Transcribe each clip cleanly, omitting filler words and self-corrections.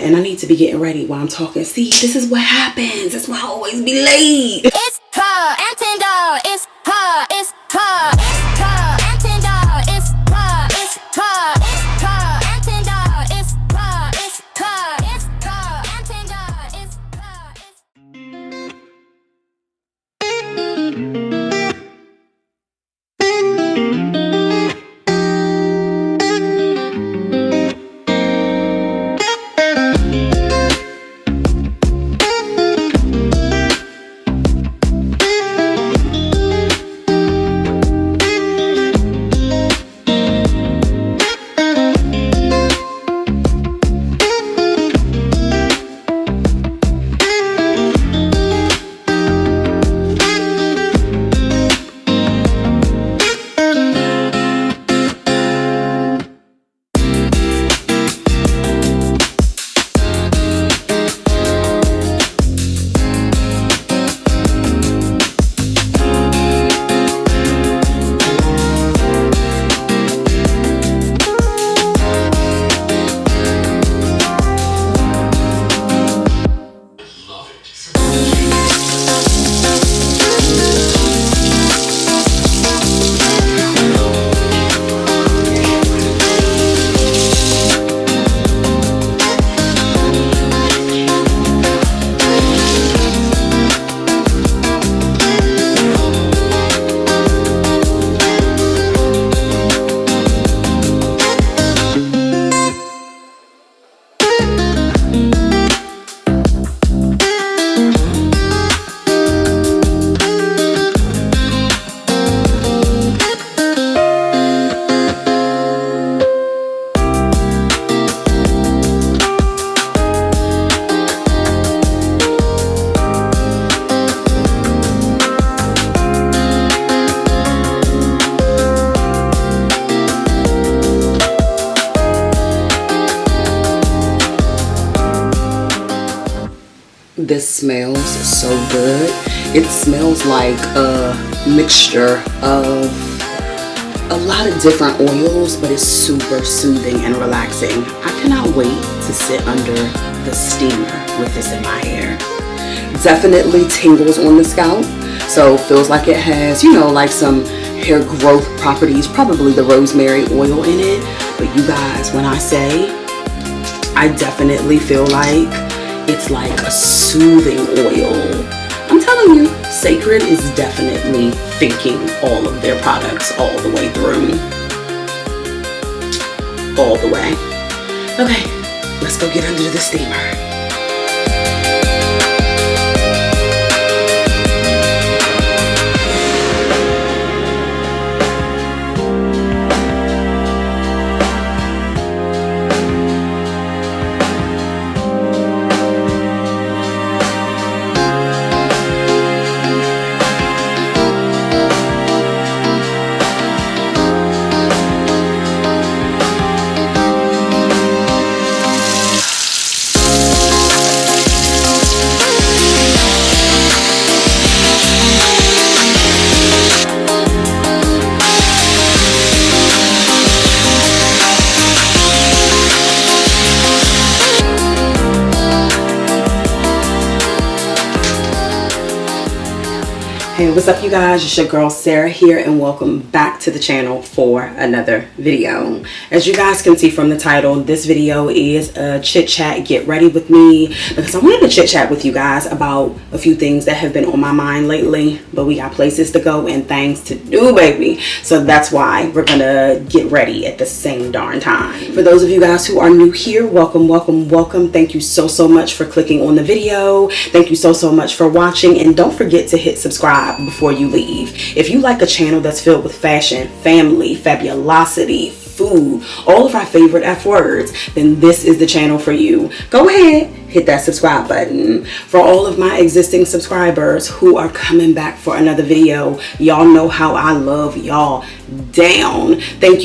And I need to be getting ready while I'm talking. See, this is what happens. That's why I always be late. It's her, Antidote. It's her, it's her, it's her, Antidote. It's her, it's her, it's her, Antidote. It's her, it's her, it's her, Antidote. It's her, it's This smells so good. It smells like a mixture of a lot of different oils, but it's super soothing and relaxing. I cannot wait to sit under the steamer with this in my hair. Definitely tingles on the scalp, so feels like it has, you know, like some hair growth properties, probably the rosemary oil in it. But you guys, when I say, I definitely feel like it's like a soothing oil. I'm telling you, Sacred is definitely thinking all of their products all the way through. All the way. Okay, let's go get under the steamer. Hey, what's up you guys? It's your girl Sarah here and welcome back to the channel for another video. As you guys can see from the title, this video is a chit chat, get ready with me, because I wanted to chit chat with you guys about a few things that have been on my mind lately, but we got places to go and things to do, baby. So that's why we're gonna get ready at the same darn time. For those of you guys who are new here, welcome, welcome, welcome. Thank you so much for clicking on the video. Thank you so much for watching, and don't forget to hit subscribe before you leave. If you like a channel that's filled with fashion, family, fabulosity, food, all of our favorite F words, then this is the channel for you. Go ahead, hit that subscribe button. For all of my existing subscribers who are coming back for another video, y'all know how I love y'all down. Thank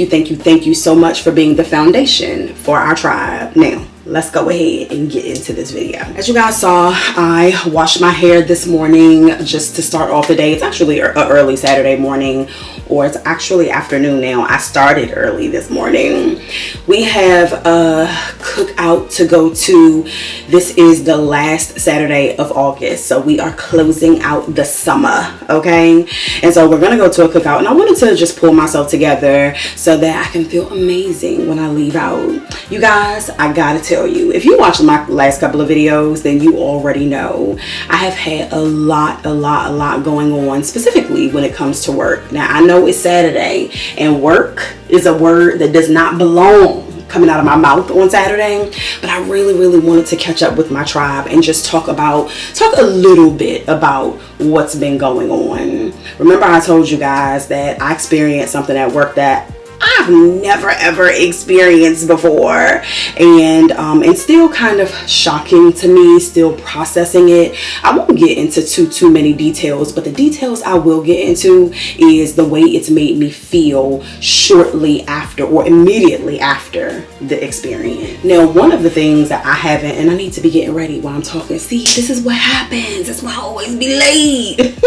you so much for being the foundation for our tribe. Now, let's go ahead and get into this video. As you guys saw, I washed my hair this morning just to start off the day. It's actually an early Saturday morning or it's actually afternoon now. I started early this morning. We have a cookout to go to. This is the last Saturday of August, so we are closing out the summer, okay? And so we're gonna go to a cookout, and I wanted to just pull myself together so that I can feel amazing when I leave out. You guys, I gotta tell you, if you watched my last couple of videos, then you already know I have had a lot going on, specifically when it comes to work. Now, I know it's Saturday, and work is a word that does not belong coming out of my mouth on Saturday, but I really wanted to catch up with my tribe and just talk a little bit about what's been going on. Remember, I told you guys that I experienced something at work that I've never ever experienced before, and still kind of shocking to me, still processing it. I won't get into too many details, but the details I will get into is the way it's made me feel shortly after or immediately after the experience. Now, one of the things that I haven't, and I need to be getting ready while I'm talking. See, this is what happens. That's why I always be late.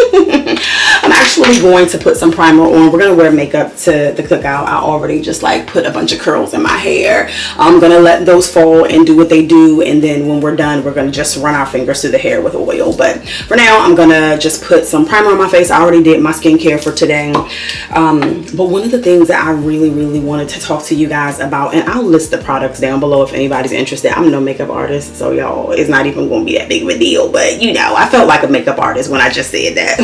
I'm actually going to put some primer on. We're gonna wear makeup to the cookout. I already just like put a bunch of curls in my hair. I'm gonna let those fall and do what they do, and then when we're done, we're gonna just run our fingers through the hair with oil. But for now, I'm gonna just put some primer on my face. I already did my skincare for today. But one of the things that I really wanted to talk to you guys about, and I'll list the products down below if anybody's interested. I'm no makeup artist, so y'all, it's not even gonna be that big of a deal, but you know, I felt like a makeup artist when I just said that.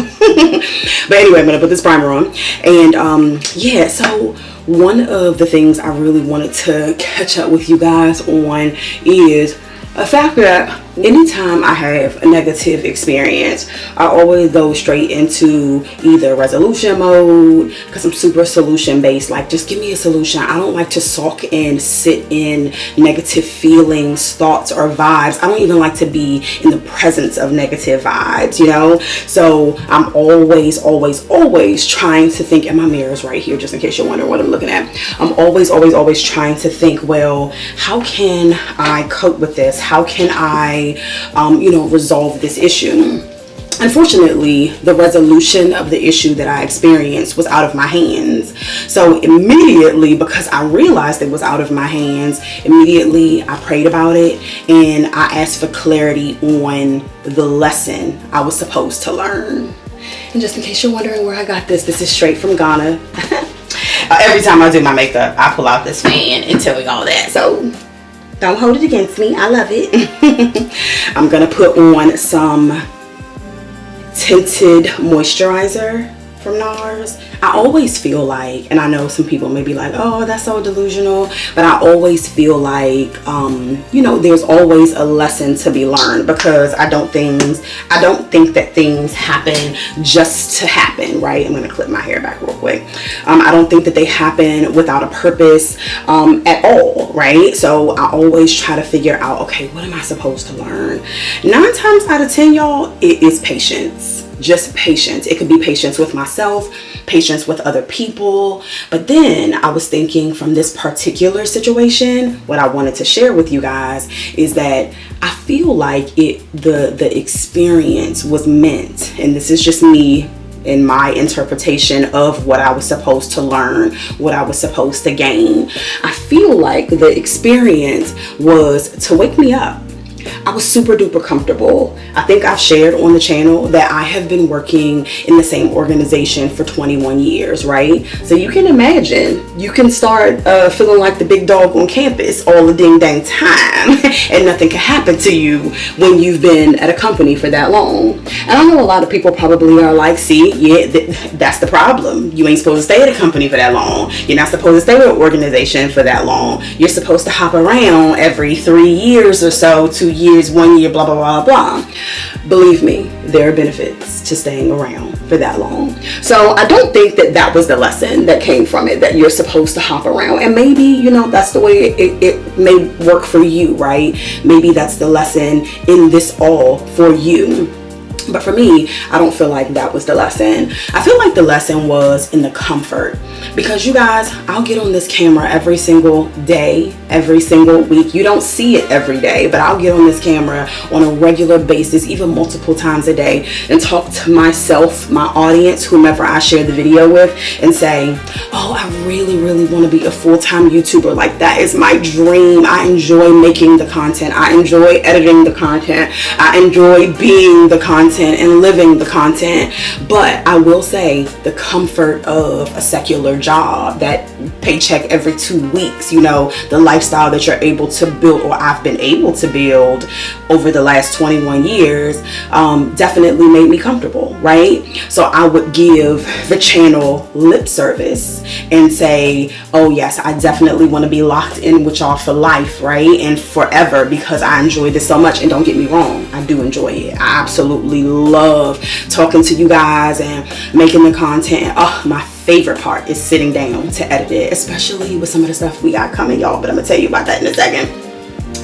But anyway, I'm gonna put this primer on, and yeah, so one of the things I really wanted to catch up with you guys on is a fact that anytime I have a negative experience, I always go straight into either resolution mode, because I'm super solution based. Like, just give me a solution. I don't like to sulk and sit in negative feelings, thoughts, or vibes. I don't even like to be in the presence of negative vibes, you know? So I'm always trying to think, and my mirror's right here just in case you're wondering what I'm looking at. I'm always trying to think, well, how can I cope with this? How can I resolve this issue? Unfortunately, the resolution of the issue that I experienced was out of my hands. So immediately, because I realized it was out of my hands, immediately I prayed about it and I asked for clarity on the lesson I was supposed to learn. And just in case you're wondering where I got this is straight from Ghana. Every time I do my makeup, I pull out this fan and tell y'all that. So don't hold it against me. I love it. I'm gonna put on some tinted moisturizer from NARS. I always feel like, and I know some people may be like, oh, that's so delusional, but I always feel like there's always a lesson to be learned, because I don't think that things happen just to happen, right? I'm gonna clip my hair back real quick. I don't think that they happen without a purpose at all, right? So I always try to figure out, okay, what am I supposed to learn? 9 times out of 10, y'all, it is patience. Just patience. It could be patience with myself, patience with other people. But then I was thinking, from this particular situation, what I wanted to share with you guys is that I feel like the experience was meant, and this is just me in my interpretation of what I was supposed to learn, what I was supposed to gain. I feel like the experience was to wake me up. I was super duper comfortable. I think I've shared on the channel that I have been working in the same organization for 21 years, right? So you can imagine, you can start feeling like the big dog on campus all the ding dang time and nothing can happen to you when you've been at a company for that long. And I know a lot of people probably are like, see, yeah, that's the problem. You ain't supposed to stay at a company for that long. You're not supposed to stay with an organization for that long. You're supposed to hop around every 3 years or so, 2 years, 1 year, blah, blah, blah, blah. Believe me, there are benefits to staying around for that long. So I don't think that that was the lesson that came from it, that you're supposed to hop around. And maybe, that's the way it may work for you, right? Maybe that's the lesson in this all for you. But for me, I don't feel like that was the lesson. I feel like the lesson was in the comfort. Because you guys, I'll get on this camera every single day, every single week. You don't see it every day, but I'll get on this camera on a regular basis, even multiple times a day, and talk to myself, my audience, whomever I share the video with, and say, oh, I really, really want to be a full-time YouTuber. Like, that is my dream. I enjoy making the content. I enjoy editing the content. I enjoy being the content and living the content. But I will say, the comfort of a secular job, that paycheck every 2 weeks, you know, the lifestyle that you're able to build, or I've been able to build over the last 21 years, definitely made me comfortable, right? So I would give the channel lip service and say, oh yes, I definitely want to be locked in with y'all for life, right? And forever, because I enjoy this so much. And don't get me wrong, I do enjoy it. I absolutely love talking to you guys and making the content. Oh, my favorite part is sitting down to edit it, especially with some of the stuff we got coming, y'all, but I'm gonna tell you about that in a second.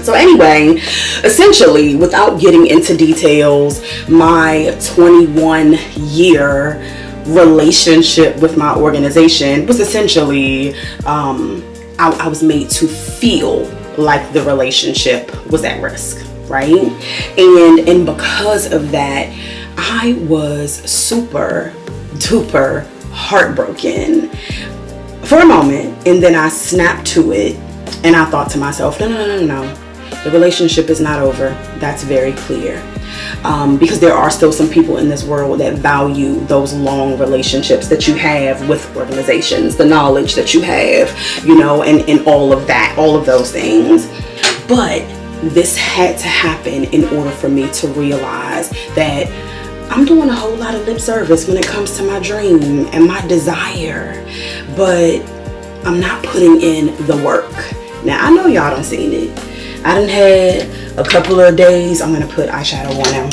So anyway, essentially, without getting into details, my 21-year relationship with my organization was essentially, I was made to feel like the relationship was at risk, right? And because of that, I was super duper heartbroken for a moment, and then I snapped to it, and I thought to myself, no, the relationship is not over. That's very clear, because there are still some people in this world that value those long relationships that you have with organizations, the knowledge that you have, you know, and all of that, all of those things. But this had to happen in order for me to realize that I'm doing a whole lot of lip service when it comes to my dream and my desire, but I'm not putting in the work. Now, I know y'all done seen it. I done had a couple of days. I'm gonna put eyeshadow on them.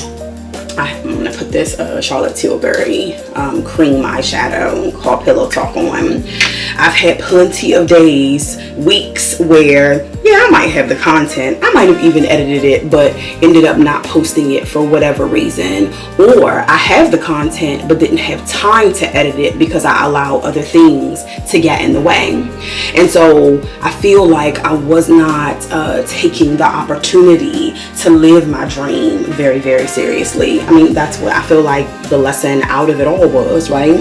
I'm gonna put this Charlotte Tilbury cream eyeshadow called Pillow Talk on. I've had plenty of days, weeks where, yeah, I might have the content. I might have even edited it, but ended up not posting it for whatever reason. Or I have the content, but didn't have time to edit it because I allow other things to get in the way. And so I feel like I was not taking the opportunity to live my dream very, very seriously. I mean, that's what I feel like the lesson out of it all was, right?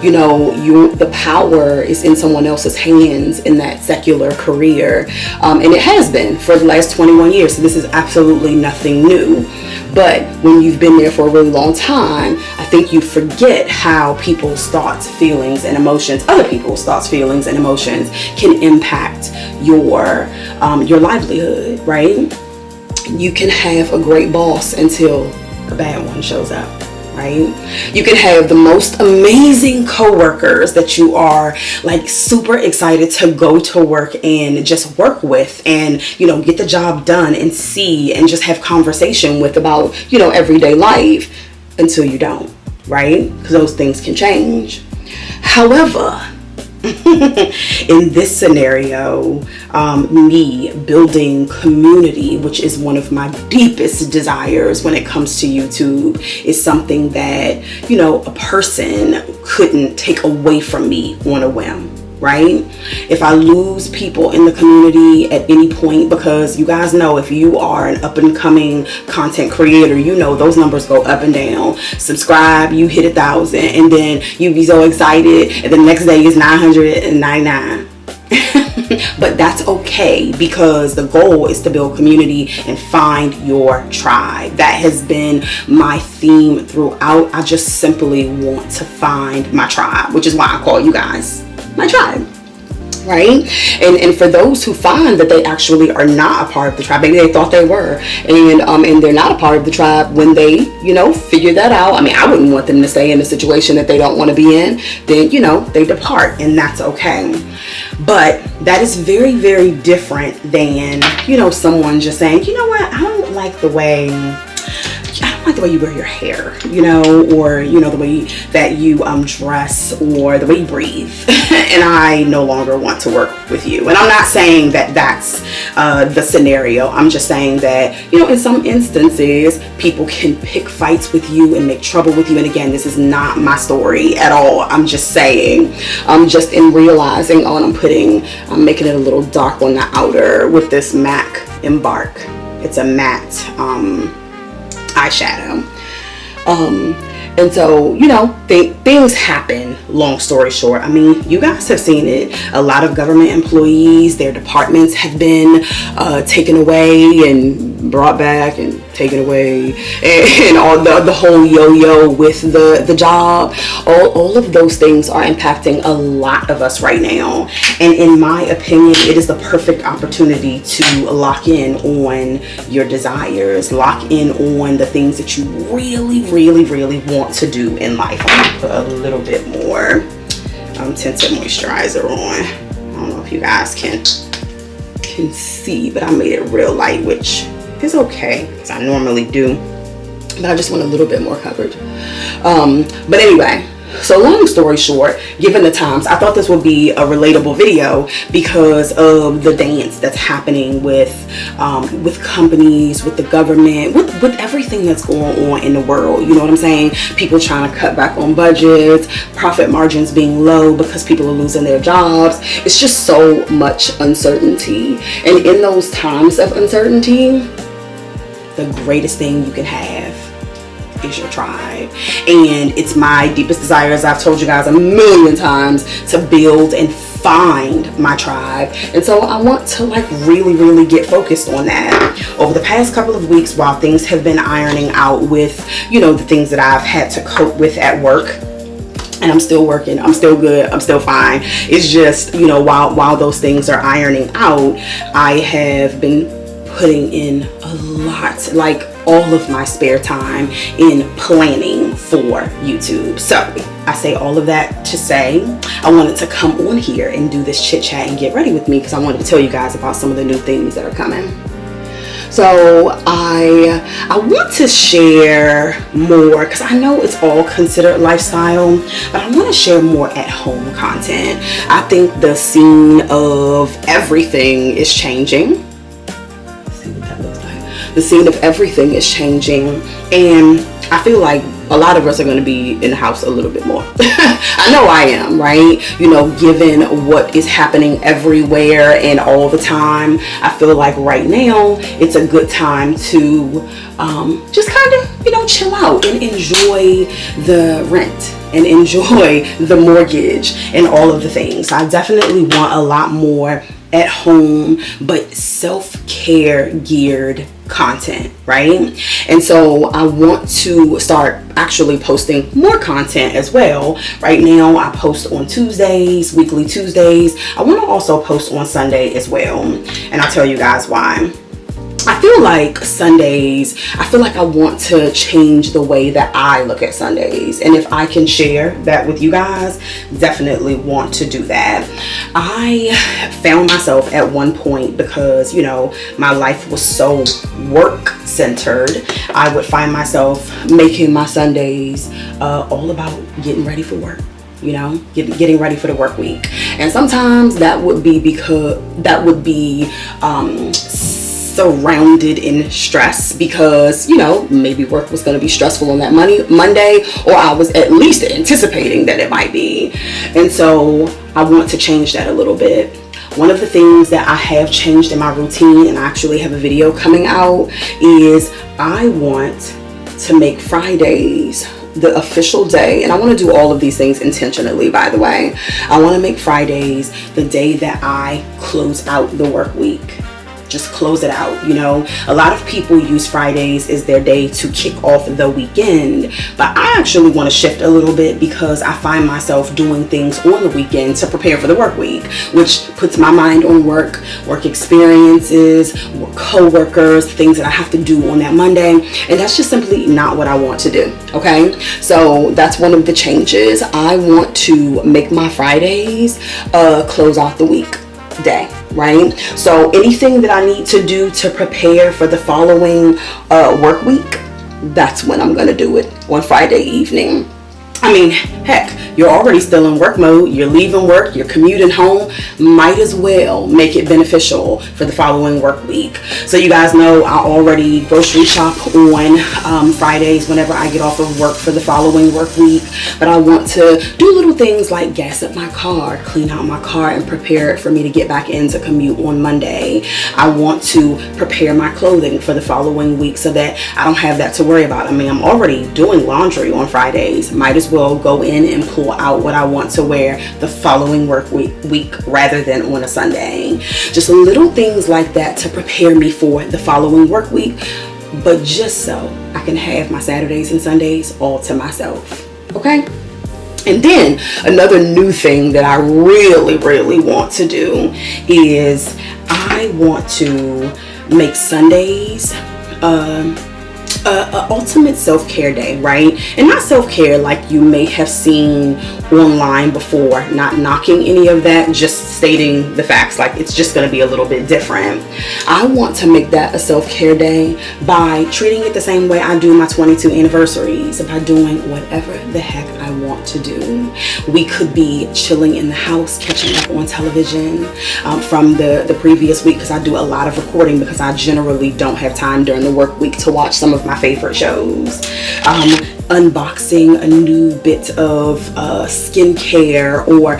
You know, the power is in someone else's hands in that secular career, and it has been for the last 21 years, so this is absolutely nothing new. But when you've been there for a really long time, I think you forget how people's thoughts, feelings, and emotions, other people's thoughts, feelings, and emotions can impact your livelihood, right? You can have a great boss until a bad one shows up, right? You can have the most amazing coworkers that you are like super excited to go to work and just work with, and, you know, get the job done and see and just have conversation with about, you know, everyday life, until you don't, right? Because those things can change. However, in this scenario, me building community, which is one of my deepest desires when it comes to YouTube, is something that, you know, a person couldn't take away from me on a whim, right? If I lose people in the community at any point, because you guys know, if you are an up and coming content creator, you know those numbers go up and down. Subscribe, you hit 1,000, and then you be so excited, and the next day is 999. But that's okay, because the goal is to build community and find your tribe. That has been my theme throughout. I just simply want to find my tribe, which is why I call you guys my tribe, right? And for those who find that they actually are not a part of the tribe, maybe they thought they were, and they're not a part of the tribe, when they, you know, figure that out, I mean, I wouldn't want them to stay in a situation that they don't want to be in, then, you know, they depart, and that's okay. But that is very, very different than, you know, someone just saying, you know what, I don't like the way I don't like the way you wear your hair, you know, or, you know, the way that you dress, or the way you breathe. And I no longer want to work with you. And I'm not saying that that's the scenario. I'm just saying that, you know, in some instances, people can pick fights with you and make trouble with you. And again, this is not my story at all. I'm just saying, just in realizing, oh, and I'm making it a little dark on the outer with this MAC Embark. It's a matte eyeshadow. And so, you know, things happen, long story short. I mean, you guys have seen it. A lot of government employees, their departments have been taken away and brought back and taken away, and all the whole yo-yo with the job. All of those things are impacting a lot of us right now. And in my opinion, it is the perfect opportunity to lock in on your desires, lock in on the things that you really, really, really want to do in life. I'm gonna put a little bit more tinted moisturizer on. I don't know if you guys can see, but I made it real light, which is okay, because I normally do, but I just want a little bit more coverage. But anyway, so long story short, given the times, I thought this would be a relatable video because of the dance that's happening with companies, with the government, with everything that's going on in the world. You know what I'm saying? People trying to cut back on budgets, profit margins being low because people are losing their jobs. It's just so much uncertainty. And in those times of uncertainty, the greatest thing you can have is your tribe. And it's my deepest desire, as I've told you guys a million times, to build and find my tribe. And so I want to like really get focused on that. Over the past couple of weeks, while things have been ironing out with, you know, the things that I've had to cope with at work, and I'm still working, I'm still good, I'm still fine. It's just, you know, while those things are ironing out, I have been putting in a lot, like all of my spare time, in planning for YouTube. So I say all of that to say I wanted to come on here and do this chit chat and get ready with me, because I wanted to tell you guys about some of the new things that are coming. So I want to share more, because I know it's all considered lifestyle, but I want to share more at home content. I think the scene of everything is changing. The scene of everything is changing, and I feel like a lot of us are going to be in the house a little bit more. I know I am, right? You know, given what is happening everywhere and all the time, I feel like right now it's a good time to just kind of, you know, chill out and enjoy the rent and enjoy the mortgage and all of the things. I definitely want a lot more at home, but self-care geared content, right? And so I want to start actually posting more content as well. Right now I post on Tuesdays, weekly Tuesdays. I want to also post on Sunday as well, and I'll tell you guys why. I feel like Sundays, I feel like I want to change the way that I look at Sundays. And if I can share that with you guys, definitely want to do that. I found myself at one point, because, you know, my life was so work centered, I would find myself making my Sundays all about getting ready for work. You know, getting ready for the work week. And sometimes that would be surrounded in stress, because, you know, maybe work was going to be stressful on that Monday, or I was at least anticipating that it might be. And so I want to change that a little bit. One of the things that I have changed in my routine, and I actually have a video coming out, is I want to make Fridays the official day, and I want to do all of these things intentionally, by the way. I want to make Fridays the day that I close out the work week. Just close it out. You know, a lot of people use Fridays as their day to kick off the weekend, but I actually want to shift a little bit, because I find myself doing things on the weekend to prepare for the work week, which puts my mind on work experiences, co-workers, things that I have to do on that Monday, and that's just simply not what I want to do. Okay, so that's one of the changes. I want to make my Fridays close out the week day, right? So anything that I need to do to prepare for the following work week, that's when I'm gonna do it, on Friday evening. I mean, heck, you're already still in work mode, you're leaving work, you're commuting home, might as well make it beneficial for the following work week. So you guys know I already grocery shop on Fridays whenever I get off of work for the following work week, but I want to do little things like gas up my car, clean out my car, and prepare it for me to get back into commute on Monday. I want to prepare my clothing for the following week so that I don't have that to worry about. I mean, I'm already doing laundry on Fridays, might as well go in and pull out what I want to wear the following work week rather than on a Sunday. Just little things like that to prepare me for the following work week, but just so I can have my Saturdays and Sundays all to myself. Okay? And then another new thing that I really want to do is I want to make Sundays ultimate self-care day, right? And not self-care like you may have seen online before, not knocking any of that, just stating the facts, like it's just going to be a little bit different. I want to make that a self-care day by treating it the same way I do my 22 anniversaries, by doing whatever the heck I want to do. We could be chilling in the house, catching up on television from the previous week, because I do a lot of recording because I generally don't have time during the work week to watch some of my favorite shows. Unboxing a new bit of skincare or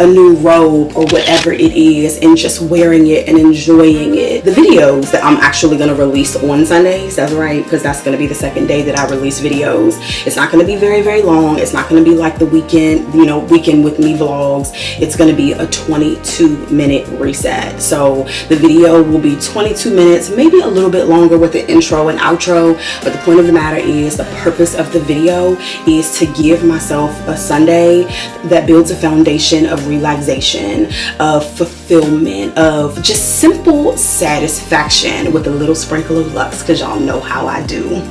a new robe or whatever it is, and just wearing it and enjoying it. The videos that I'm actually going to release on Sundays, that's right, because that's going to be the second day that I release videos. It's not going to be very long. It's not going to be like the weekend with me vlogs. It's going to be a 22-minute reset. So the video will be 22 minutes, maybe a little bit longer with the intro and outro, but the point of the matter is the purpose of the video is to give myself a Sunday that builds a foundation of relaxation, of fulfillment, of just simple satisfaction with a little sprinkle of Luxe, because y'all know how I do.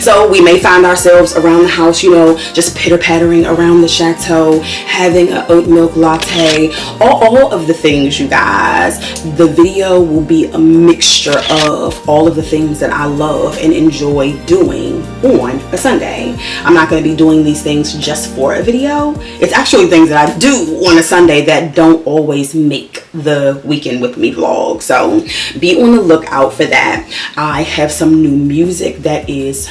So we may find ourselves around the house, just pitter-pattering around the chateau, having an oat milk latte, all of the things, you guys. The video will be a mixture of all of the things that I love and enjoy doing on a Sunday. I'm not going to be doing these things just for a video. It's actually things that I do on a Sunday that don't always make the weekend with me vlog. So be on the lookout for that. I have some new music that is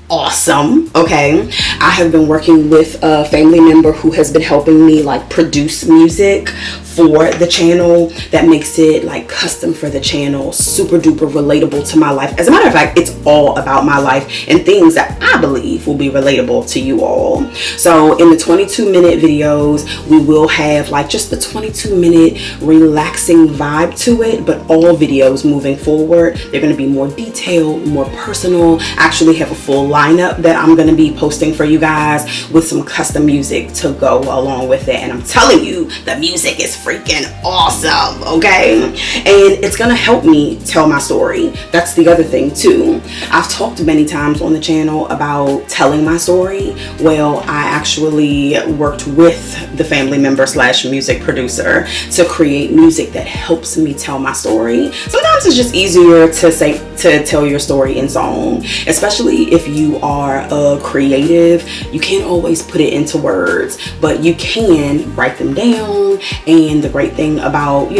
awesome. Okay, I have been working with a family member who has been helping me like produce music for the channel that makes it like custom for the channel, super duper relatable to my life. As a matter of fact, it's all about my life and things that I believe will be relatable to you all. So in the 22-minute videos, we will have like just the 22-minute relaxing vibe to it, but all videos moving forward, they're going to be more detailed, more personal. I actually have a full lineup that I'm going to be posting for you guys with some custom music to go along with it. And I'm telling you, the music is freaking awesome, okay? And it's gonna help me tell my story. That's the other thing too. I've talked many times on the channel about telling my story. Well, I actually worked with the family member / music producer to create music that helps me tell my story. Sometimes it's just easier to tell your story in song, especially if you are a creative. You can't always put it into words, but you can write them down. And the great thing about,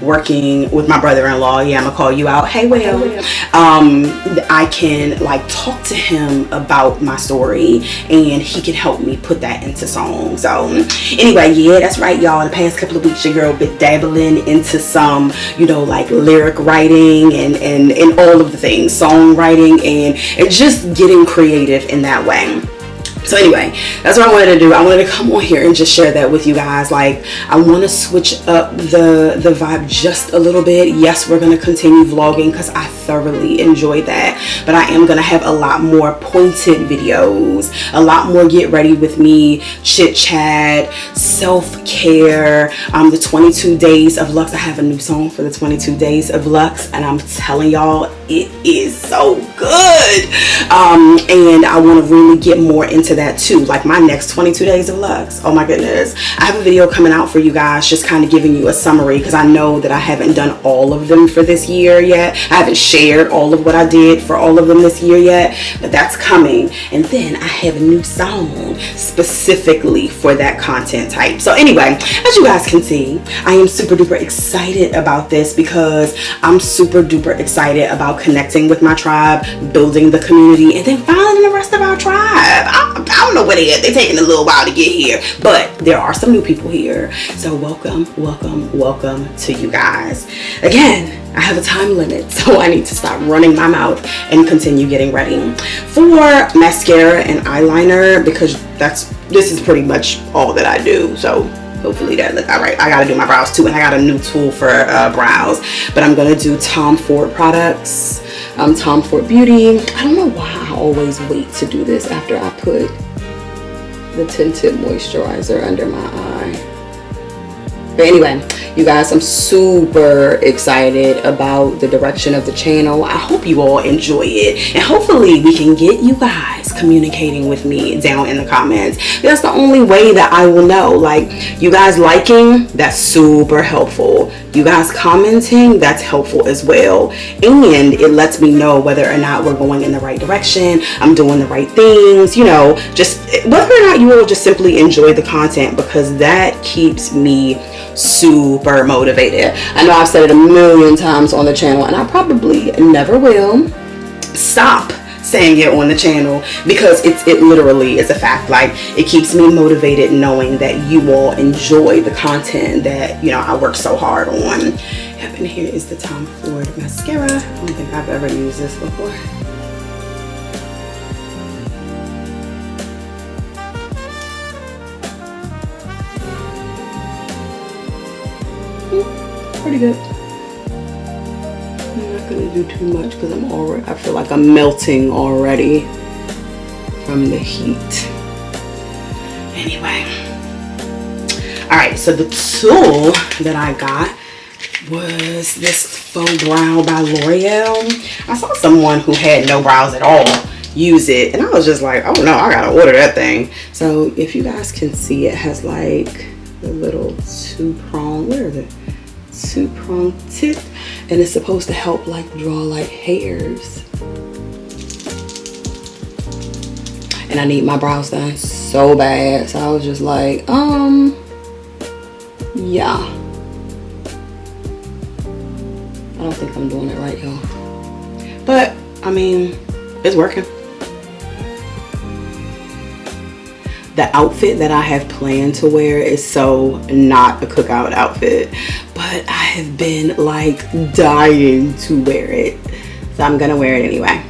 working with my brother-in-law, yeah, I'm gonna call you out, hey Will, I can like talk to him about my story and he can help me put that into song. So anyway, yeah, that's right, y'all. In the past couple of weeks, your girl been dabbling into some, like lyric writing and all of the things, songwriting and just getting creative in that way. So anyway, that's what I wanted to do. I wanted to come on here and just share that with you guys. Like, I want to switch up the vibe just a little bit. Yes, we're going to continue vlogging because I thoroughly enjoy that. But I am going to have a lot more pointed videos, a lot more get ready with me, chit chat, self-care, the 22 days of Luxe. I have a new song for the 22 days of Luxe, and I'm telling y'all, it is so good. And I want to really get more into into that too, like my next 22 days of Luxe. Oh my goodness, I have a video coming out for you guys, just kind of giving you a summary, because I know that I haven't done all of them for this year yet. I haven't shared all of what I did for all of them this year yet, but that's coming. And then I have a new song specifically for that content type. So anyway, as you guys can see, I am super duper excited about this, because I'm super duper excited about connecting with my tribe, building the community, and then finding the rest of our tribe. I don't know where they at. They're taking a little while to get here, but there are some new people here. So welcome to you guys. Again, I have a time limit, so I need to stop running my mouth and continue getting ready for mascara and eyeliner, because this is pretty much all that I do. So hopefully that look all right. I gotta do my brows too, and I got a new tool for brows, but I'm gonna do Tom Ford products, Tom Ford Beauty. I don't know why I always wait to do this after I put the tinted moisturizer under my eye. But anyway, you guys, I'm super excited about the direction of the channel. I hope you all enjoy it, and hopefully we can get you guys communicating with me down in the comments. That's the only way that I will know. Like, you guys liking, that's super helpful. You guys commenting, that's helpful as well, and it lets me know whether or not we're going in the right direction, I'm doing the right things, you know, just whether or not you will just simply enjoy the content, because that keeps me super motivated. I know I've said it a million times on the channel, and I probably never will stop saying it on the channel, because it literally is a fact. Like, it keeps me motivated knowing that you all enjoy the content that, you know, I work so hard on. Yep, and here is the Tom Ford mascara. I don't think I've ever used this before. Pretty good. I'm not gonna do too much, because I feel like I'm melting already from the heat. Anyway, all right, so the tool that I got was this faux brow by L'Oreal. I saw someone who had no brows at all use it, and I was just like, oh no, I gotta order that thing. So if you guys can see, it has like the little two-prong, where is it? Two-prong tip, and it's supposed to help like draw like hairs. And I need my brows done so bad, so I was just like, yeah, I don't think I'm doing it right, y'all, but I mean, it's working. The outfit that I have planned to wear is so not a cookout outfit, but I have been like dying to wear it, so I'm gonna wear it anyway.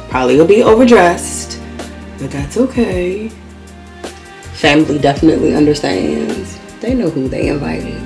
Probably will be overdressed, but that's okay. Family definitely understands. They know who they invited.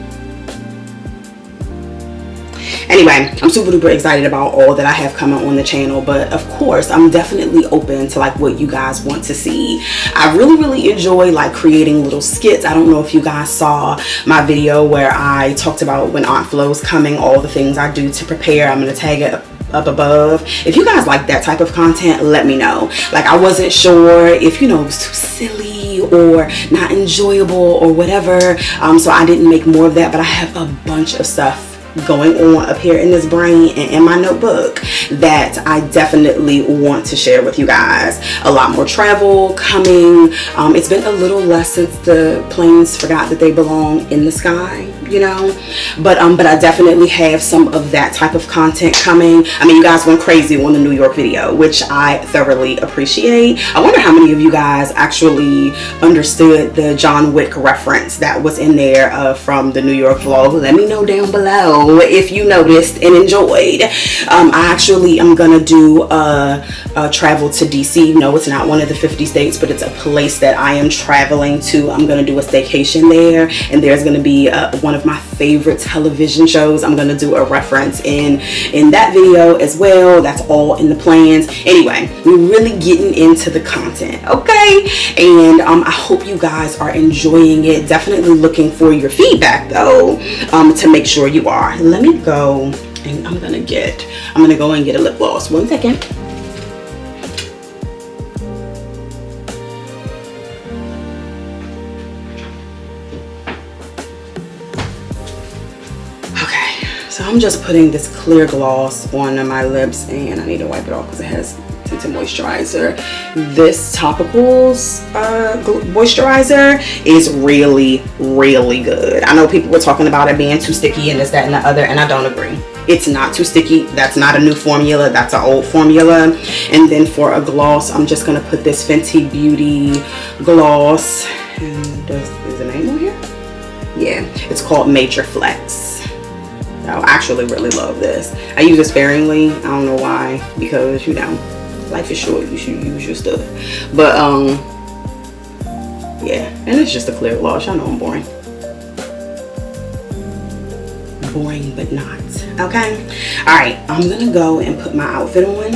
Anyway, I'm super duper excited about all that I have coming on the channel, but of course I'm definitely open to like what you guys want to see. I really enjoy like creating little skits. I don't know if you guys saw my video where I talked about when Aunt Flo's coming, all the things I do to prepare. I'm gonna tag it up above. If you guys like that type of content, let me know. Like, I wasn't sure if, you know, it was too silly or not enjoyable or whatever, so I didn't make more of that, but I have a bunch of stuff going on up here in this brain and in my notebook that I definitely want to share with you guys. A lot more travel coming. It's been a little less since the planes forgot that they belong in the sky, you know, but I definitely have some of that type of content coming. I mean, you guys went crazy on the New York video, which I thoroughly appreciate. I wonder how many of you guys actually understood the John Wick reference that was in there from the New York vlog. Let me know down below if you noticed and enjoyed. I actually am gonna do a travel to DC. No, it's not one of the 50 states, but it's a place that I am traveling to. I'm gonna do a staycation there, and there's gonna be one of my favorite television shows. I'm gonna do a reference in that video as well. That's all in the plans. Anyway, we're really getting into the content, okay? And I hope you guys are enjoying it. Definitely looking for your feedback though, to make sure you are. Let me go and I'm gonna go and get a lip gloss. 1 second. I'm just putting this clear gloss on my lips, and I need to wipe it off because it has tinted moisturizer. This topicals moisturizer is really, really good. I know people were talking about it being too sticky and this, that, and the other, and I don't agree. It's not too sticky. That's not a new formula. That's an old formula. And then for a gloss, I'm just going to put this Fenty Beauty gloss. And is the name on here? Yeah, it's called Major Flex. I actually really love this. I use it sparingly. I don't know why, because you know, life is short. You should use your stuff. But yeah, and it's just a clear gloss. Y'all know I'm boring. Boring, but not. Okay. All right. I'm gonna go and put my outfit on,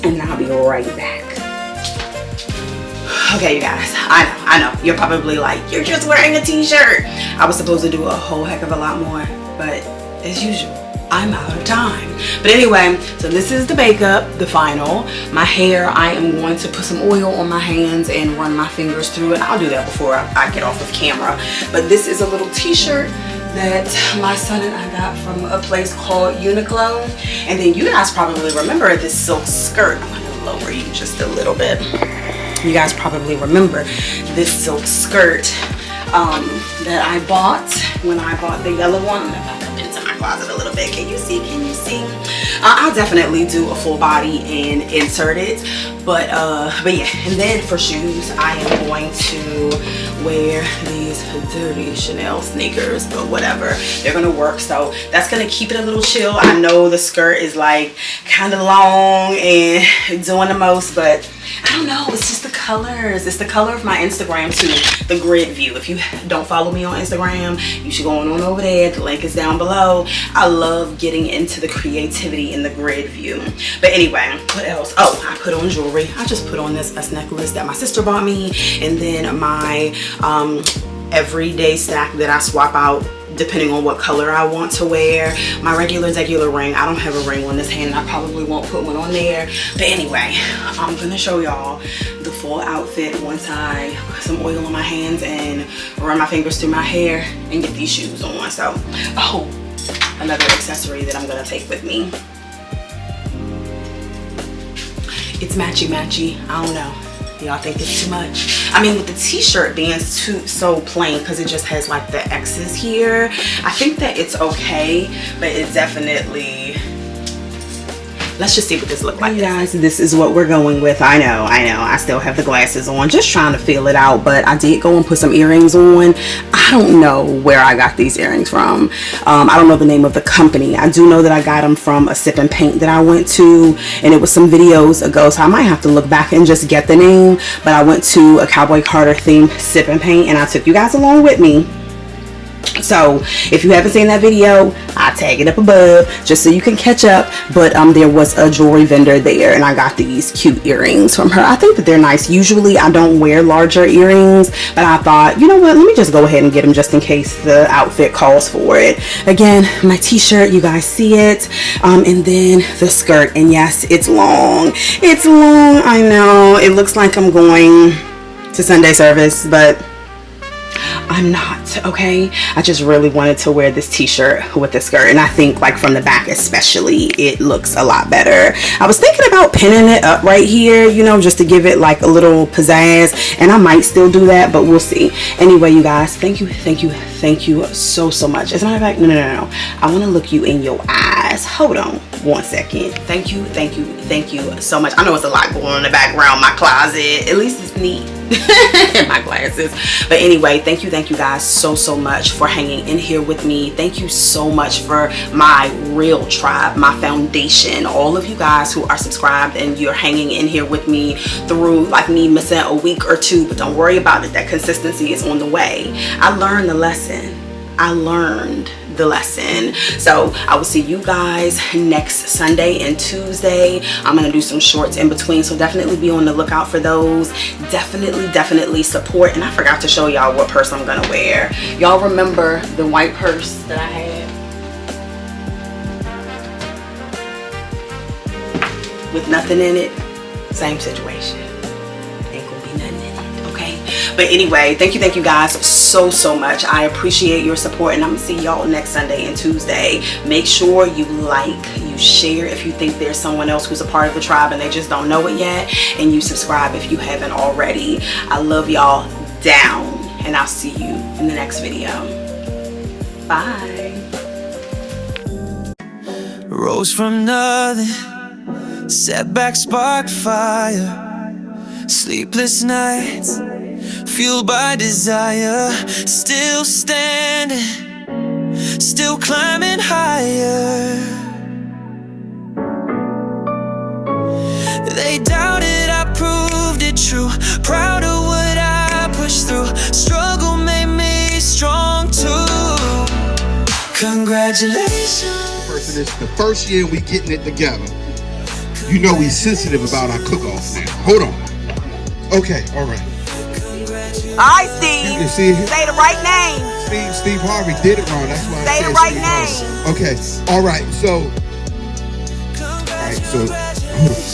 and I'll be right back. Okay, you guys. I know. You're probably like, you're just wearing a t-shirt. I was supposed to do a whole heck of a lot more, but as usual, I'm out of time. But anyway, so this is the makeup, the final. My hair, I am going to put some oil on my hands and run my fingers through it. I'll do that before I get off of camera. But this is a little t-shirt that my son and I got from a place called Uniqlo. And then you guys probably remember this silk skirt. I'm gonna lower you just a little bit. You guys probably remember this silk skirt that I bought when I bought the yellow one. Into my closet a little bit. Can you see? Can you see? I'll definitely do a full body and insert it. But yeah. And then for shoes, I am going to wear these dirty Chanel sneakers, but whatever. They're gonna work. So that's gonna keep it a little chill. I know the skirt is like kind of long and doing the most, but I don't know, it's just the colors. It's the color of my Instagram too, the grid view. If you don't follow me on Instagram, you should go on over there. The link is down below. I love getting into the creativity in the grid view. But anyway, what else? Oh, I put on jewelry. I just put on this necklace that my sister bought me, and then my everyday stack that I swap out depending on what color I want to wear. My regular ring. I don't have a ring on this hand, and I probably won't put one on there. But anyway, I'm gonna show y'all the full outfit once I put some oil on my hands and run my fingers through my hair and get these shoes on. So, oh, another accessory that I'm gonna take with me. It's matchy. I don't know. Y'all think it's too much? I mean, with the t-shirt being so plain, because it just has like the X's here, I think that it's okay, but it definitely, let's just see what this looks like. You guys, this is what we're going with. I know, I still have the glasses on, just trying to feel it out, but I did go and put some earrings on. I don't know where I got these earrings from. I don't know the name of the company. I do know that I got them from a sip and paint that I went to, and it was some videos ago, so I might have to look back and just get the name. But I went to a Cowboy Carter themed sip and paint, and I took you guys along with me. So if you haven't seen that video, I'll tag it up above just so you can catch up. But there was a jewelry vendor there, and I got these cute earrings from her. I think that they're nice. Usually I don't wear larger earrings, but I thought, you know what, let me just go ahead and get them just in case the outfit calls for it. Again, my t-shirt, you guys see it, and then the skirt. And yes, it's long. It's long. I know it looks like I'm going to Sunday service, but I'm not, okay? I just really wanted to wear this t-shirt with the skirt, and I think like from the back especially, it looks a lot better. I was thinking about pinning it up right here, you know, just to give it like a little pizzazz, and I might still do that, but we'll see. Anyway, you guys, thank you so much. As a matter of fact, no. I want to look you in your eyes. Hold on one second. Thank you so much. I know it's a lot going on in the background, my closet. At least it's neat. And my glasses. But anyway, thank you guys so much for hanging in here with me. Thank you so much for my real tribe, my foundation, all of you guys who are subscribed and you're hanging in here with me through like me missing a week or two. But don't worry about it, that consistency is on the way. I learned the lesson. So I will see you guys next Sunday and Tuesday. I'm gonna do some shorts in between, so definitely be on the lookout for those. Definitely support. And I forgot to show y'all what purse I'm gonna wear. Y'all remember the white purse that I had with nothing in it? Same situation. Ain't gonna be nothing in it, okay? But anyway, thank you guys so much. I appreciate your support, and I'm gonna see y'all next Sunday and Tuesday. Make sure you like, you share if you think there's someone else who's a part of the tribe and they just don't know it yet, and you subscribe if you haven't already. I love y'all down, and I'll see you in the next video. Bye. Rose from nothing, setback spark fire. Sleepless nights, fueled by desire. Still standing, still climbing higher. They doubted, I proved it true. Proud of what I pushed through. Struggle made me strong too. Congratulations. Person, it's the first year we getting it together. You know we sensitive about our cook-off now. Hold on. Okay, all right. All right, Steve. You can see it. Say the right name. Steve Harvey did it wrong. That's why I Say said the right Steve name. Harvey. Okay, all right. So,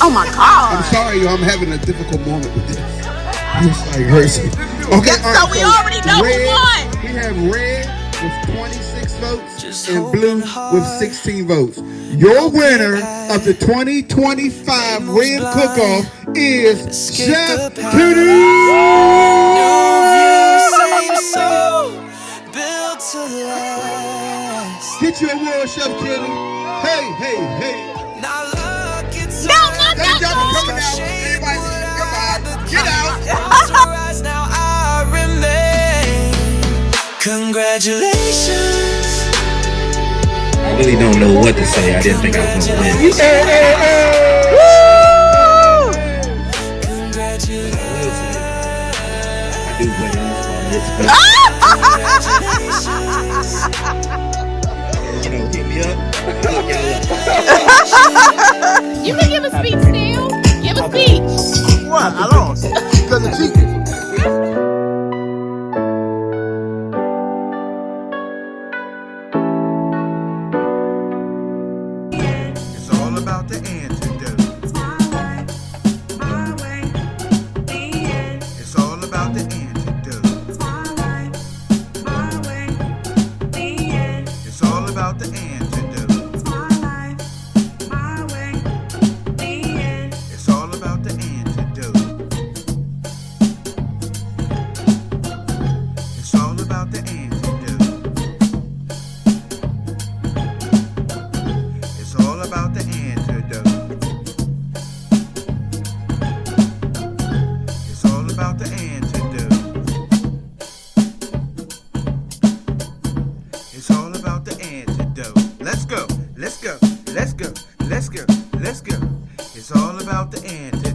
Oh my God. I'm sorry, yo. I'm having a difficult moment with this. It's like hurting. Okay, all right. So we already know who won. We have red with 26 votes and blue with 16 votes. Your winner of the 2025 Red Cook-Off is Chef Kitty. Get your award, Chef Kitty. Hey, hey, hey. No, Thank y'all for coming out. Everybody, goodbye. Get out. Now I remain. Congratulations. I really don't know what to say. I didn't think I was going to win. I do win on this. Hit me up. You can give a speech still. Give a speech. What? I lost. Because of cheating. It's all about the antidote. My way, the end. It's all about the antidote. My way, the end. It's all about the antidote. My way, the end. It's all about the antidote. It's all about the antidote. It's all about the antidote. It's all about the antidote. It's all about the antidote. Let's go, let's go, let's go, let's go, let's go. It's all about the antidote.